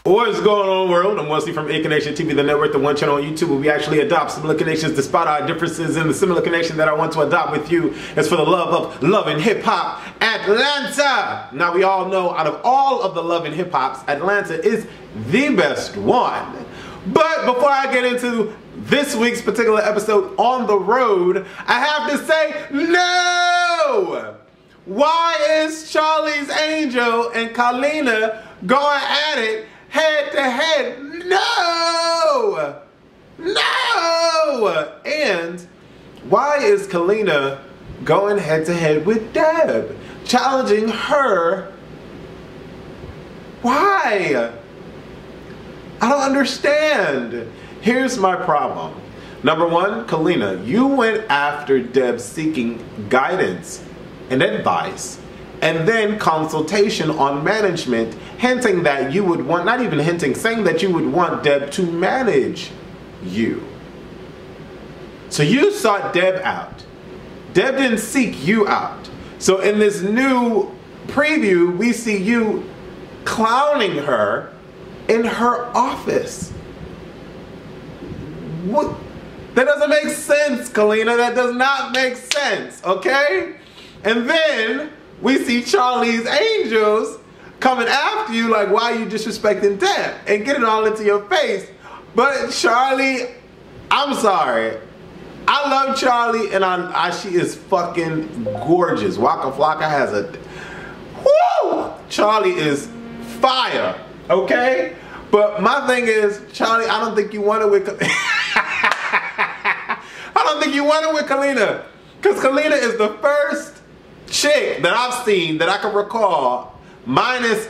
What is going on, world? I'm Wesley from Nation TV, the network, the one channel on YouTube where we actually adopt similar connections despite our differences. And the similar connection that I want to adopt with you is for the love of love and hip hop, Atlanta. Now we all know out of all of the love and hip hops, Atlanta is the best one. But before I get into this week's particular episode on the road, I have to say no! Why is Charlie's Angel and Kalina going at it head to head? No! No! And why is Kalina going head to head with Deb? Challenging her? Why? I don't understand. Here's my problem. Number one, Kalina, you went after Deb seeking guidance and advice, and then consultation on management, hinting that you would want, not even hinting, saying that you would want Deb to manage you. So you sought Deb out. Deb didn't seek you out. So in this new preview, we see you clowning her in her office. What? That doesn't make sense, Kalina. That does not make sense, okay? And then we see Charlie's Angels coming after you like, why are you disrespecting Deb? And getting all into your face. But Charlie, I'm sorry. I love Charlie, and she is fucking gorgeous. Waka Flocka has a... Woo! Charlie is fire, okay? But my thing is, Charlie, I don't think you want it with... I don't think you want it with Kalina. Because Kalina is the first chick that I've seen that I can recall, minus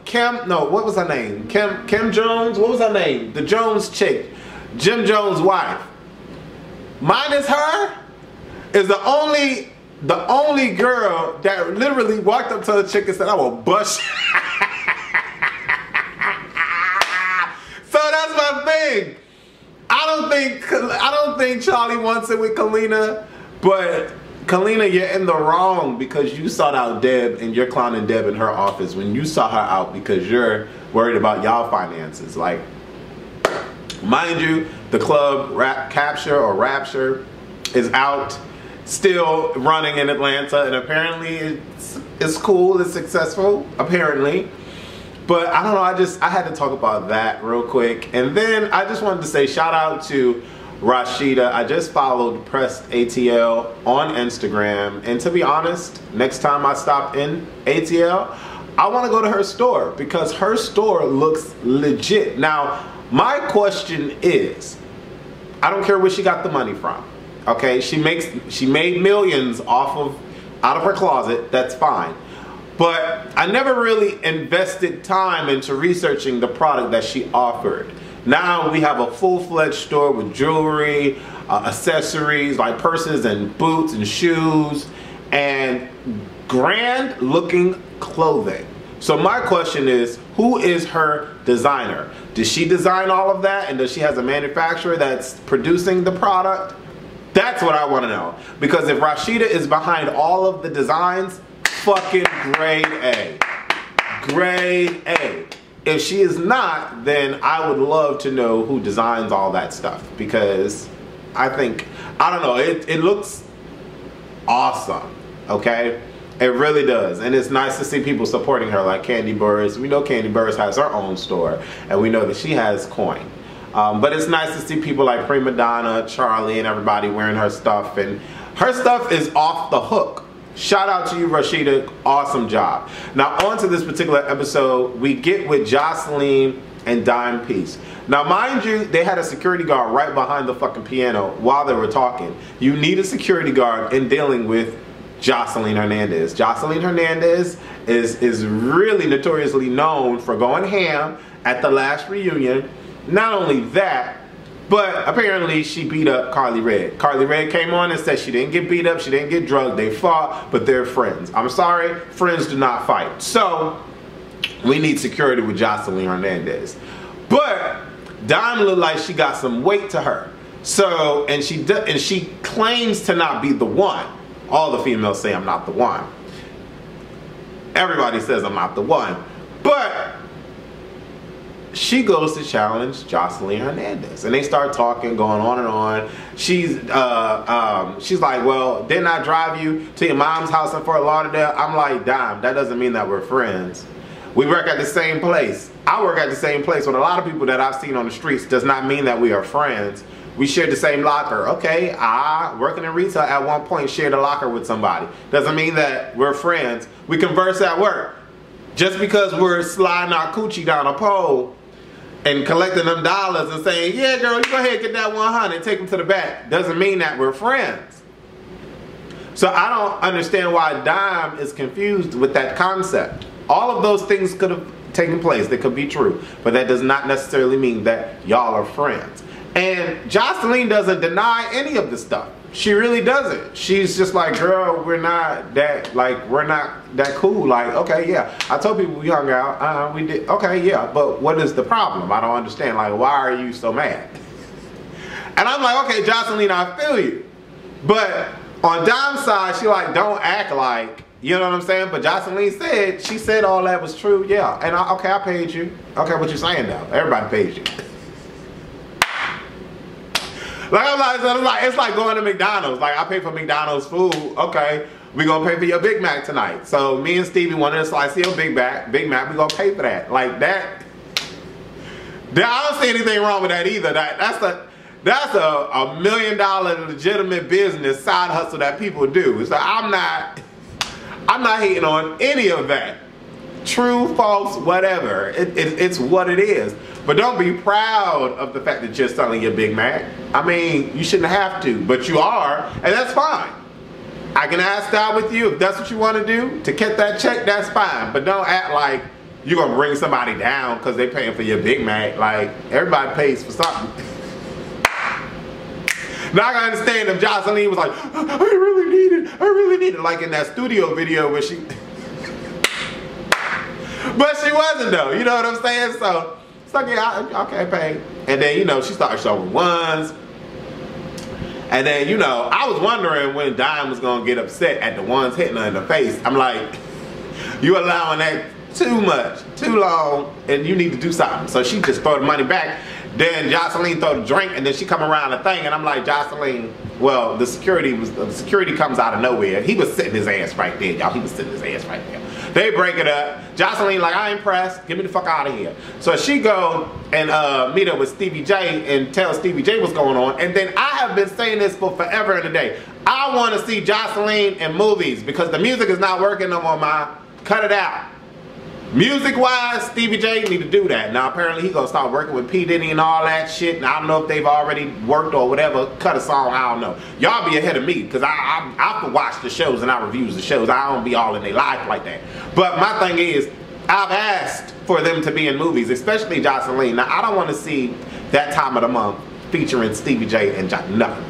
Kim, no, what was her name? Kim Jones, what was her name? The Jones chick, Jim Jones' wife. Minus her is the only girl that literally walked up to the chick and said, I will bust. So that's my thing. I don't think Charlie wants it with Kalina, but Kalina, you're in the wrong because you sought out Deb and you're clowning Deb in her office when you saw her out because you're worried about y'all finances. Like, mind you, the club Rapture is out, still running in Atlanta, and apparently it's cool, it's successful, apparently. But I don't know, I had to talk about that real quick. And then I just wanted to say shout out to Rashida. I just followed Press ATL on Instagram, and to be honest, next time I stop in ATL, I want to go to her store because her store looks legit. Now, my question is, I don't care where she got the money from. Okay, she made millions out of her closet. That's fine. But I never really invested time into researching the product that she offered. Now we have a full-fledged store with jewelry, accessories like purses and boots and shoes, and grand looking clothing. So my question is, who is her designer? Does she design all of that, and does she have a manufacturer that's producing the product? That's what I want to know. Because if Rashida is behind all of the designs, fucking grade A. Grade A. If she is not, then I would love to know who designs all that stuff, because I don't know, it looks awesome, okay? It really does, and it's nice to see people supporting her like Candy Burris. We know Candy Burris has her own store, and we know that she has coin. But it's nice to see people like Prima Donna, Charlie, and everybody wearing her stuff, and her stuff is off the hook. Shout out to you, Rashida. Awesome job. Now, on to this particular episode, we get with Jocelyn and Dime Piece. Now, mind you, they had a security guard right behind the fucking piano while they were talking. You need a security guard in dealing with Jocelyn Hernandez. Jocelyn Hernandez is really notoriously known for going ham at the last reunion. Not only that, but apparently she beat up Carly Red. Carly Red came on and said she didn't get beat up, she didn't get drugged, they fought, but they're friends. I'm sorry, friends do not fight. So, we need security with Jocelyn Hernandez. But Dime looked like she got some weight to her. So, and she claims to not be the one. All the females say I'm not the one. Everybody says I'm not the one. But she goes to challenge Jocelyn Hernandez, and they start talking, going on and on. She's like, well, didn't I drive you to your mom's house in Fort Lauderdale? I'm like, Dime, that doesn't mean that we're friends. We work at the same place. I work at the same place with a lot of people that I've seen on the streets. Does not mean that we are friends. We share the same locker. Okay, I, working in retail at one point, shared a locker with somebody. Doesn't mean that we're friends. We converse at work. Just because we're sliding our coochie down a pole and collecting them dollars and saying, yeah, girl, you go ahead and get that 100, take them to the back, doesn't mean that we're friends. So I don't understand why Dime is confused with that concept. All of those things could have taken place. They could be true. But that does not necessarily mean that y'all are friends. And Jocelyn doesn't deny any of the stuff. She really doesn't. She's just like, girl, we're not that cool. Like, okay, yeah, I told people we hung out. We did. Okay, yeah, but what is the problem? I don't understand. Like, why are you so mad? And I'm like, okay, Jocelyn, I feel you. But on Dime's side, she like, don't act like, you know what I'm saying? But Jocelyn said, she said all that was true, yeah. And okay, I paid you. Okay, what you saying now? Everybody pays you. It's like going to McDonald's. Like, I pay for McDonald's food. Okay, we gonna pay for your Big Mac tonight. So me and Stevie wanted a slice of your Big Mac. We gonna pay for that. Like that. I don't see anything wrong with that either. That's a $1 million legitimate business side hustle that people do. So I'm not hating on any of that. True, false, whatever. It's what it is. But don't be proud of the fact that you're selling your Big Mac. I mean, you shouldn't have to, but you are, and that's fine. I can ask out with you if that's what you want to do. To get that check, that's fine. But don't act like you're going to bring somebody down because they're paying for your Big Mac. Like, everybody pays for something. Now I can understand if Jocelyn was like, I really need it. Like in that studio video where she... But she wasn't though, you know what I'm saying? So yeah, okay, pay. And then, you know, she started showing ones. And then, you know, I was wondering when Dime was gonna get upset at the ones hitting her in the face. I'm like, you allowing that too much, too long, and you need to do something. So she just throw the money back. Then Jocelyn throw the drink, and then she come around the thing, and I'm like, Jocelyn, well, the security comes out of nowhere. He was sitting his ass right there, y'all. He was sitting his ass right there. They break it up. Jocelyn like, I ain't pressed. Get me the fuck out of here. So she go and meet up with Stevie J and tell Stevie J what's going on. And then I have been saying this for forever and a day. I want to see Jocelyn in movies because the music is not working no more, ma. Cut it out. Music-wise, Stevie J need to do that. Now, apparently, he's going to start working with P. Diddy and all that shit. And I don't know if they've already worked or whatever. Cut a song, I don't know. Y'all be ahead of me because I watch the shows and I review the shows. I don't be all in their life like that. But my thing is, I've asked for them to be in movies, especially Jocelyn. Now, I don't want to see that time of the month featuring Stevie J and nothing.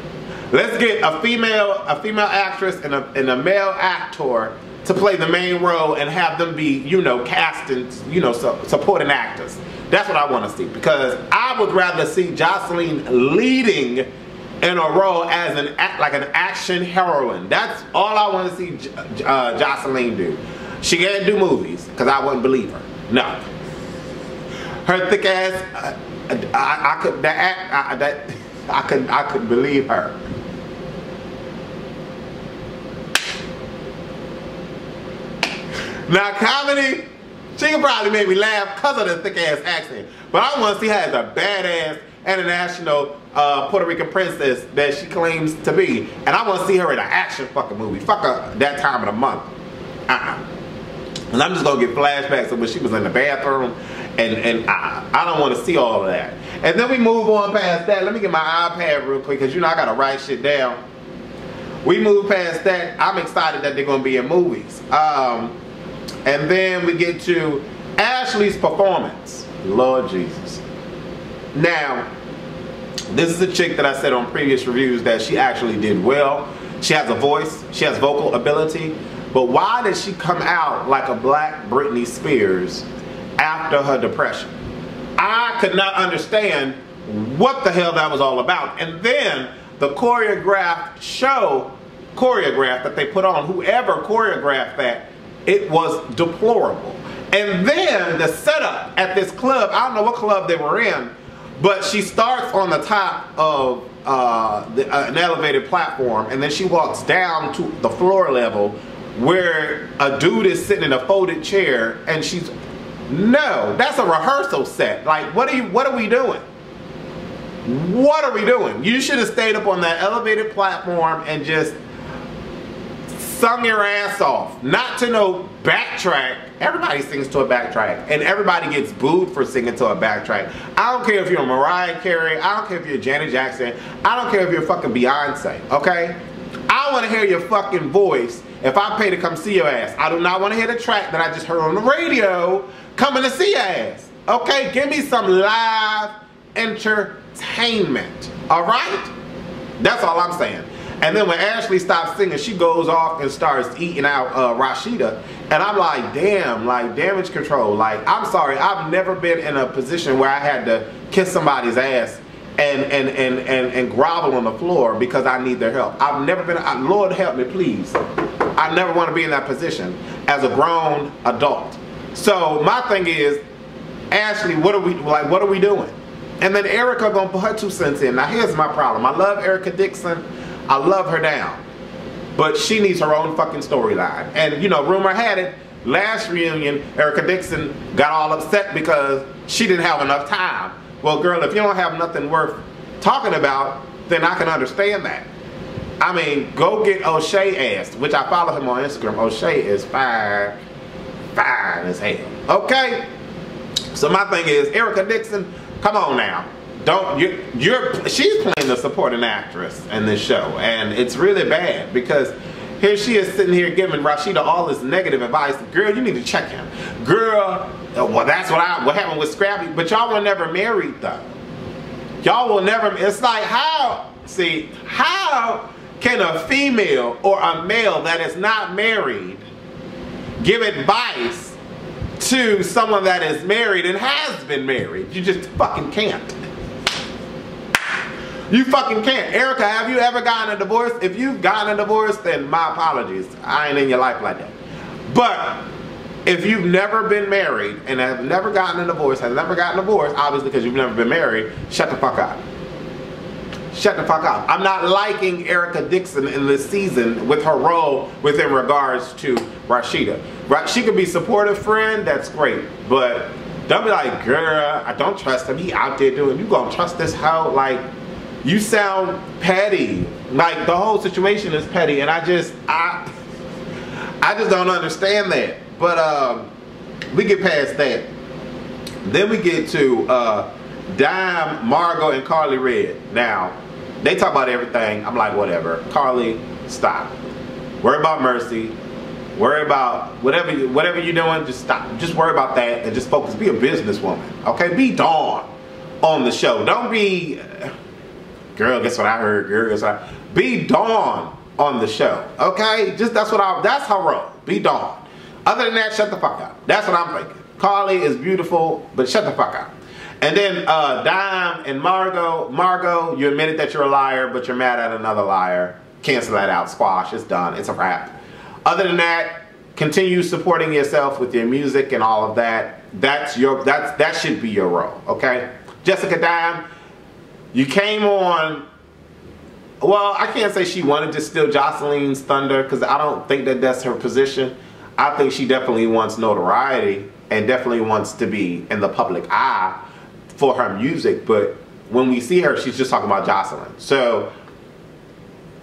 Let's get a female actress and a male actor to play the main role and have them be, you know, cast and, you know, supporting actors. That's what I want to see because I would rather see Jocelyn leading in a role as an action heroine. That's all I want to see Jocelyn do. She can't do movies because I wouldn't believe her. No. Her thick ass, I could believe her. Now comedy, she can probably make me laugh because of the thick ass accent. But I want to see her as a badass international Puerto Rican princess that she claims to be. And I want to see her in an action fucking movie. Fuck her that time of the month. And I'm just going to get flashbacks of when she was in the bathroom. And I don't want to see all of that. And then we move on past that. Let me get my iPad real quick because, you know, I got to write shit down. We move past that. I'm excited that they're going to be in movies. And then we get to Ashley's performance. Lord Jesus. Now, this is a chick that I said on previous reviews that she actually did well. She has a voice. She has vocal ability. But why did she come out like a black Britney Spears after her depression? I could not understand what the hell that was all about. And then the choreographed that they put on, whoever choreographed that, it was deplorable. And then the setup at this club, I don't know what club they were in, but she starts on the top of an elevated platform, and then she walks down to the floor level where a dude is sitting in a folded chair, and she's, no, that's a rehearsal set. Like, what are we doing? What are we doing? You should have stayed up on that elevated platform and just sung your ass off. Not to no backtrack. Everybody sings to a backtrack, and everybody gets booed for singing to a backtrack. I don't care if you're Mariah Carey. I don't care if you're Janet Jackson. I don't care if you're fucking Beyonce, okay? I want to hear your fucking voice if I pay to come see your ass. I do not want to hear the track that I just heard on the radio coming to see your ass, okay? Give me some live entertainment, all right? That's all I'm saying. And then when Ashley stops singing, she goes off and starts eating out Rashida. And I'm like, damn, like damage control. Like, I'm sorry, I've never been in a position where I had to kiss somebody's ass and grovel on the floor because I need their help. I've never been, Lord help me, please. I never want to be in that position as a grown adult. So my thing is, Ashley, what are we doing? And then Erica gonna put her 2 cents in. Now here's my problem. I love Erica Dixon. I love her down. But she needs her own fucking storyline. And you know, rumor had it, last reunion, Erica Dixon got all upset because she didn't have enough time. Well, girl, if you don't have nothing worth talking about, then I can understand that. I mean, go get O'Shea ass, which I follow him on Instagram. O'Shea is fine as hell. Okay? So my thing is, Erica Dixon, come on now. She's playing the supporting actress in this show, and it's really bad because here she is sitting here giving Rashida all this negative advice. Girl, you need to check him. Girl, well, that's what happened with Scrappy. But y'all were never married though. Y'all will never. It's like how can a female or a male that is not married give advice to someone that is married and has been married? You just fucking can't. You fucking can't. Erica, have you ever gotten a divorce? If you've gotten a divorce, then my apologies. I ain't in your life like that. But if you've never been married and have never gotten a divorce, obviously because you've never been married, shut the fuck up. Shut the fuck up. I'm not liking Erica Dixon in this season with her role within regards to Rashida. She could be supportive friend, that's great. But don't be like, girl, I don't trust him. He out there doing, you gonna trust this hoe? Like, you sound petty. Like the whole situation is petty, and I just don't understand that. But we get past that. Then we get to Dime, Margot, and Carly Red. Now, they talk about everything. I'm like, whatever. Carly, stop. Worry about Mercy. Worry about whatever you're doing. Just stop. Just worry about that and just focus. Be a businesswoman. Okay? Be Dawn on the show. Don't be. Girl, guess what I heard? Girl, guess what be Dawn on the show. Okay? Just that's her role. Be Dawn. Other than that, shut the fuck up. That's what I'm thinking. Carly is beautiful, but shut the fuck up. And then Dime and Margot, you admitted that you're a liar, but you're mad at another liar. Cancel that out. Squash. It's done. It's a wrap. Other than that, continue supporting yourself with your music and all of that. That should be your role. Okay? Jessica Dime, you came on, well, I can't say she wanted to steal Jocelyn's thunder because I don't think that that's her position. I think she definitely wants notoriety and definitely wants to be in the public eye for her music. But when we see her, she's just talking about Jocelyn. So,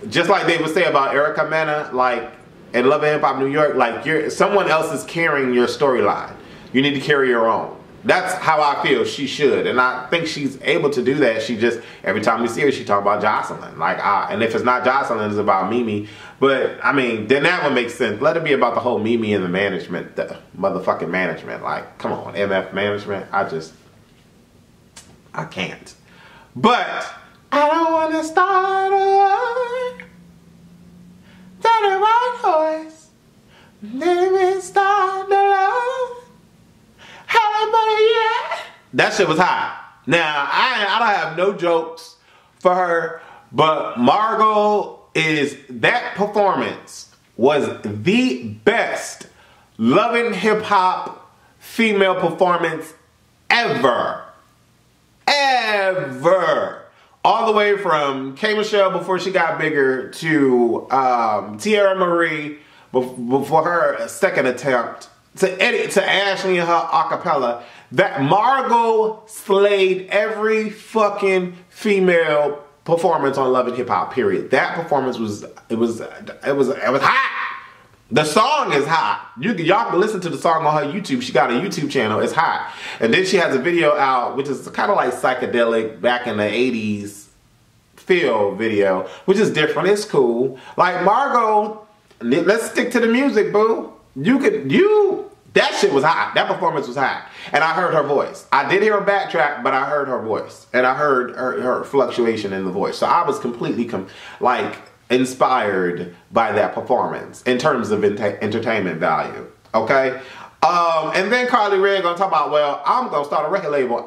just like they would say about Erica Mena, like in Love and Hip Hop New York, like someone else is carrying your storyline. You need to carry your own. That's how I feel she should, and I think she's able to do that. She just, every time we see her, she talk about Jocelyn. Like, and if it's not Jocelyn, it's about Mimi. But, I mean, then that would make sense. Let it be about the whole Mimi and the management, the motherfucking management. Like, come on, MF management. I can't. But, I don't want to start a war. Turn a white horse. Maybe start the love. That shit was hot. Now, I don't have no jokes for her, but Margot that performance was the best Love and Hip Hop female performance ever. Ever. All the way from K.Michelle before she got bigger to Tierra Marie before her second attempt to Ashley and her acapella. That Margot slayed every fucking female performance on Love and Hip Hop, period. That performance was hot. The song is hot. Y'all can listen to the song on her YouTube. She got a YouTube channel. It's hot. And then she has a video out, which is kind of like psychedelic back in the 80s feel video, which is different. It's cool. Like Margot, let's stick to the music, boo. That shit was hot. That performance was hot. And I heard her voice. I did hear a backtrack, but I heard her voice. And I heard her fluctuation in the voice. So I was completely inspired by that performance in terms of entertainment value. Okay? And then Carly Rae gonna talk about, well, I'm gonna start a record label.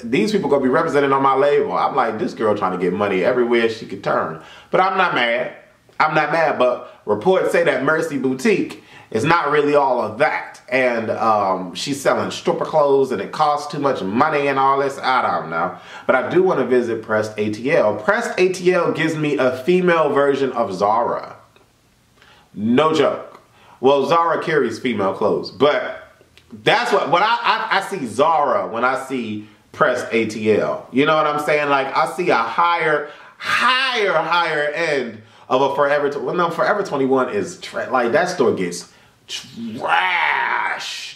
These people gonna be represented on my label. I'm like, this girl trying to get money everywhere she could turn. But I'm not mad. I'm not mad, but reports say that Mercy Boutique is not really all of that. And she's selling stripper clothes and it costs too much money and all this. I don't know. But I do want to visit Pressed ATL. Pressed ATL gives me a female version of Zara. No joke. Well, Zara carries female clothes, but that's when I see Zara when I see Pressed ATL. You know what I'm saying? Like, I see a higher end of a Forever. Well, no, Forever 21 is like, that store gets trashed.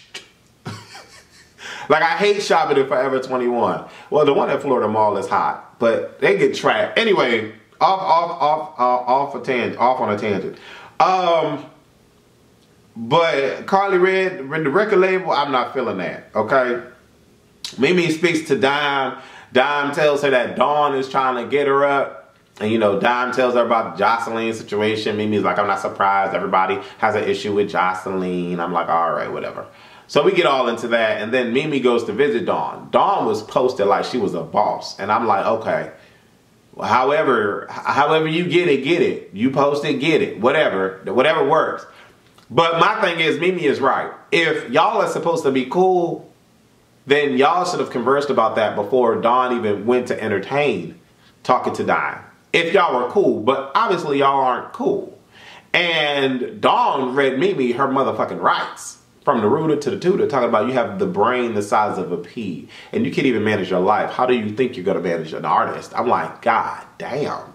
Like, I hate shopping at Forever 21. Well, the one at Florida Mall is hot, but they get trashed. Anyway, off on a tangent. But Carly Rae, the record label, I'm not feeling that. Okay. Mimi speaks to Dime. Dime tells her that Dawn is trying to get her up. And, you know, Dime tells her about the Jocelyn situation. Mimi's like, I'm not surprised. Everybody has an issue with Jocelyn. I'm like, all right, whatever. So we get all into that. And then Mimi goes to visit Dawn. Dawn was posted like she was a boss. And I'm like, okay. Well, however you get it. You post it, get it. Whatever works. But my thing is, Mimi is right. If y'all are supposed to be cool, then y'all should have conversed about that before Dawn even went to entertain talking to Dime. If y'all were cool, but obviously y'all aren't cool. And Dawn read Mimi her motherfucking rights. From the rooter to the tutor, talking about you have the brain the size of a pea. And you can't even manage your life. How do you think you're going to manage an artist? I'm like, God damn.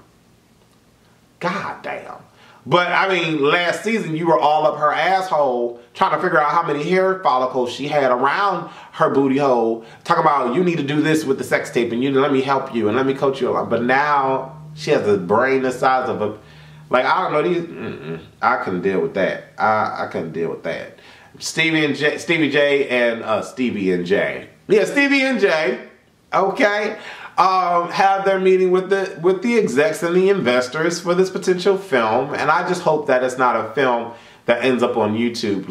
God damn. But, I mean, last season, you were all up her asshole trying to figure out how many hair follicles she had around her booty hole. Talking about, you need to do this with the sex tape, and let me help you, and let me coach you along. But now, she has a brain the size of a... Like, I don't know, I couldn't deal with that. I couldn't deal with that. Stevie and J. Yeah, Stevie and J. Okay. Have their meeting with the execs and the investors for this potential film, and I just hope that it's not a film that ends up on YouTube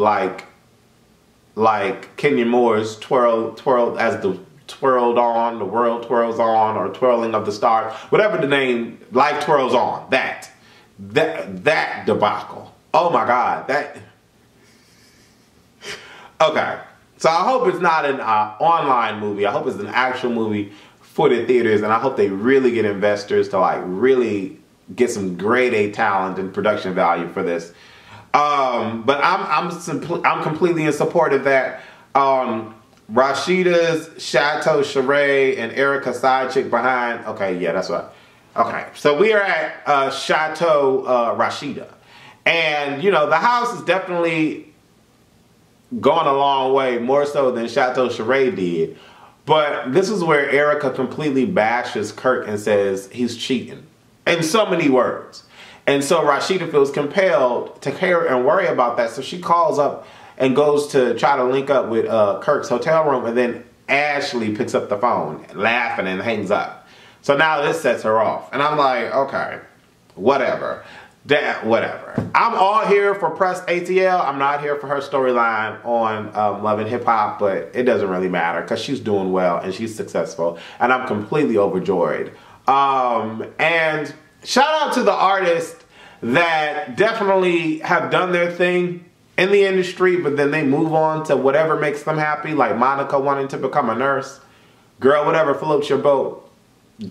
like Kenya Moore's twirled as the twirled on, the world twirls on, or twirling of the stars, whatever the name, life twirls on. That debacle. Oh my God, that. Okay, so I hope it's not an online movie. I hope it's an actual movie for the theaters, and I hope they really get investors to like really get some grade A talent and production value for this. But I'm completely in support of that. Rashida's Chateau Sheree and Erica side chick behind. Okay, yeah, that's right. Okay, so we are at Chateau Rashida, and you know the house is definitely going a long way, more so than Chateau Sheree did. But this is where Erica completely bashes Kirk and says he's cheating. In so many words. And so Rashida feels compelled to care and worry about that. So she calls up and goes to try to link up with Kirk's hotel room. And then Ashley picks up the phone, laughing, and hangs up. So now this sets her off. And I'm like, okay, whatever. Whatever. I'm all here for Pressed ATL. I'm not here for her storyline on Love and Hip Hop, but it doesn't really matter because she's doing well and she's successful, and I'm completely overjoyed. And shout out to the artists that definitely have done their thing in the industry, but then they move on to whatever makes them happy, like Monica wanting to become a nurse. Girl, whatever floats your boat,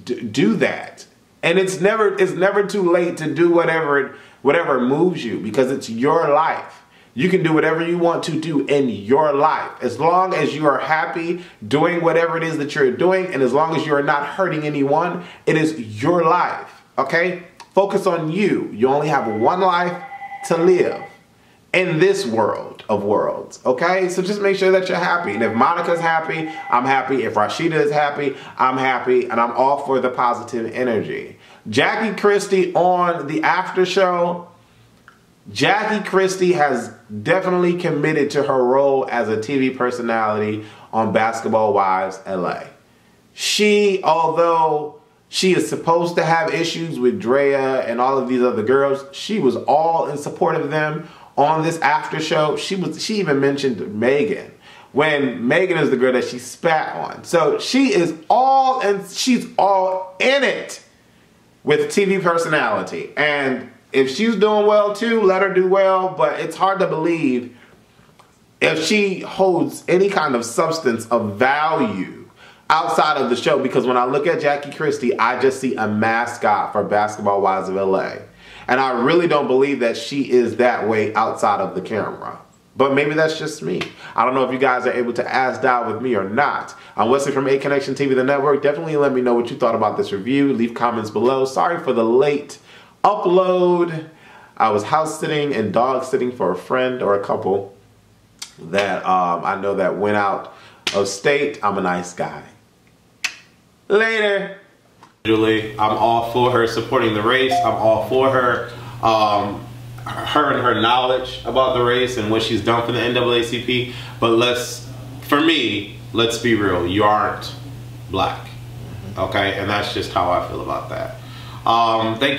do that. And it's never too late to do whatever moves you, because it's your life. You can do whatever you want to do in your life. As long as you are happy doing whatever it is that you're doing, and as long as you are not hurting anyone, it is your life, okay? Focus on you. You only have one life to live in this world of worlds, okay? So just make sure that you're happy. And if Monica's happy, I'm happy. If Rashida is happy, I'm happy. And I'm all for the positive energy. Jackie Christie on the after show. Jackie Christie has definitely committed to her role as a TV personality on Basketball Wives LA. Although she is supposed to have issues with Drea and all of these other girls, she was all in support of them on this after show. She even mentioned Megan, when Megan is the girl that she spat on. So she's all in it with TV personality. And if she's doing well too, let her do well, but it's hard to believe if she holds any kind of substance of value outside of the show, because when I look at Jackie Christie, I just see a mascot for Basketball Wives of LA. And I really don't believe that she is that way outside of the camera. But maybe that's just me. I don't know if you guys are able to ask that with me or not. I'm Wesley from A Connection TV, the network. Definitely let me know what you thought about this review. Leave comments below. Sorry for the late upload. I was house sitting and dog sitting for a friend or a couple that I know that went out of state. I'm a nice guy. Later. I'm all for her supporting the race. I'm all for her and her knowledge about the race and what she's done for the NAACP. But for me, let's be real. You aren't black. Okay? And that's just how I feel about that. Thank you.